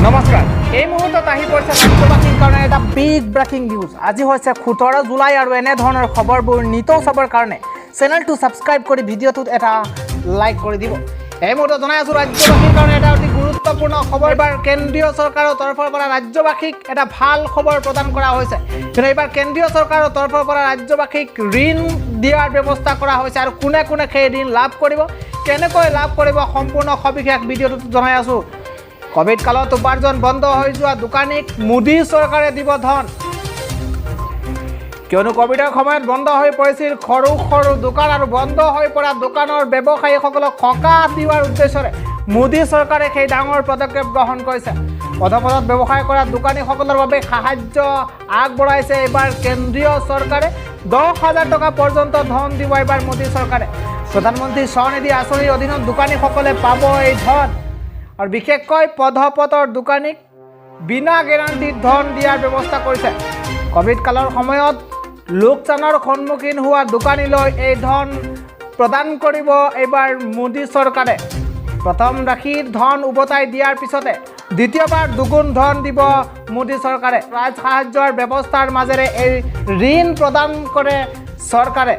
নমস্কাৰ এই মুহূৰ্তত আহি পৰিছে ৰাজ্যবাসীৰ কাৰণে এটা বিগ ব্ৰেকিং নিউজ। আজি হৈছে 17 জুলাই আৰু এনে ধৰণৰ খবৰবোৰ নিতৌ চাবৰ কাৰণে চেনেলটো ছাবস্ক্ৰাইব কৰি ভিডিঅ'টোত এটা লাইক কৰি দিব। এই মুহূৰ্তত জনাই আছোঁ ৰাজ্যবাসীৰ কাৰণে এটা অতি গুৰুত্বপূৰ্ণ খবৰ। এবাৰ কেন্দ্ৰীয় চৰকাৰৰ তৰফৰ পৰা ৰাজ্যবাসীক এটা ভাল খবৰ প্ৰদান কৰা হৈছে। কিন্তু এইবাৰ কেন্দ্ৰীয় চৰকাৰৰ তৰফৰ পৰা ৰাজ্যবাসীক ঋণ দিয়াৰ ব্যৱস্থা কৰা হৈছে আৰু কোনে কোনে সেই ঋণ লাভ কৰিব, কেনেকৈ লাভ কৰিব, সম্পূৰ্ণ সবিশেষ ভিডিঅ'টোত জনাই আছোঁ। কোভিড কালত উপাৰ্জন বন্ধ হৈ যোৱা দোকানীক মোদী চৰকাৰে দিব ধন। কিয়নো কোভিডৰ সময়ত বন্ধ হৈ পৰিছিল সৰু সৰু দোকান আৰু বন্ধ হৈ পৰা দোকানৰ ব্যৱসায়ীসকলক সকাহ দিয়াৰ উদ্দেশ্যৰে মোদী চৰকাৰে সেই ডাঙৰ পদক্ষেপ গ্ৰহণ কৰিছে। পদপথত ব্যৱসায় কৰা দোকানীসকলৰ বাবে সাহায্য আগবঢ়াইছে এইবাৰ কেন্দ্ৰীয় চৰকাৰে। 10,000 টকা পৰ্যন্ত ধন দিব এইবাৰ মোদী চৰকাৰে। প্ৰধানমন্ত্ৰী স্বনিধি আঁচনিৰ অধীনত দোকানীসকলে পাব এই ধন আৰু বিশেষকৈ পদপথৰ দোকানীক বিনা গেৰাণ্টিত ধন দিয়াৰ ব্যৱস্থা কৰিছে। কোভিড কালৰ সময়ত লোকচানৰ সন্মুখীন হোৱা দোকানীলৈ এই ধন প্ৰদান কৰিব এইবাৰ মোদী চৰকাৰে। প্ৰথম ৰাশিৰ ধন উভতাই দিয়াৰ পিছতে দ্বিতীয়বাৰ দুগুণ ধন দিব মোদী চৰকাৰে। ৰাজ সাহায্যৰ ব্যৱস্থাৰ মাজেৰে এই ঋণ প্ৰদান কৰে চৰকাৰে।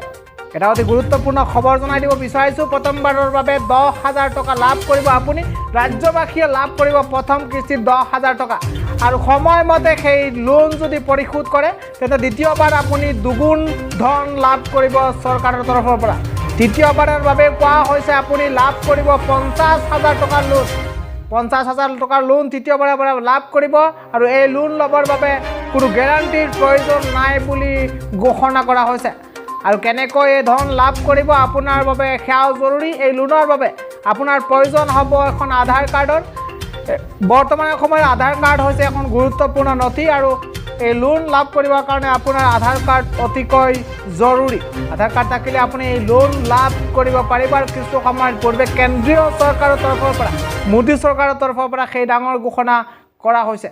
এটা অতি গুৰুত্বপূৰ্ণ খবৰ জনাই দিব বিচাৰিছোঁ। প্ৰথমবাৰৰ বাবে 10,000 টকা লাভ কৰিব আপুনি। ৰাজ্যবাসীয়ে লাভ কৰিব প্ৰথম কিস্তিত 10,000 টকা আৰু সময়মতে সেই লোন যদি পৰিশোধ কৰে তেন্তে দ্বিতীয়বাৰ আপুনি দুগুণ ধন লাভ কৰিব চৰকাৰৰ তৰফৰ পৰা। তৃতীয়বাৰৰ বাবে কোৱা হৈছে আপুনি লাভ কৰিব 50,000 টকাৰ লোন। 50,000 টকাৰ লোন তৃতীয়বাৰৰ পৰা লাভ কৰিব আৰু এই লোন ল'বৰ বাবে কোনো গেৰাণ্টিৰ প্ৰয়োজন নাই বুলি ঘোষণা কৰা হৈছে। আৰু কেনেকৈ এই ধন লাভ কৰিব আপোনাৰ বাবে সেয়াও জৰুৰী। এই লোনৰ বাবে আপোনাৰ প্ৰয়োজন হ'ব এখন আধাৰ কাৰ্ডৰ। বৰ্তমান সময়ত আধাৰ কাৰ্ড হৈছে এখন গুৰুত্বপূৰ্ণ নথি আৰু এই লোন লাভ কৰিবৰ কাৰণে আপোনাৰ আধাৰ কাৰ্ড অতিকৈ জৰুৰী। আধাৰ কাৰ্ড থাকিলে আপুনি এই লোন লাভ কৰিব পাৰিব। আৰু কিছু সময়ৰ পূৰ্বে কেন্দ্ৰীয় চৰকাৰৰ তৰফৰ পৰা মোদী চৰকাৰৰ তৰফৰ পৰা সেই ডাঙৰ ঘোষণা কৰা হৈছে।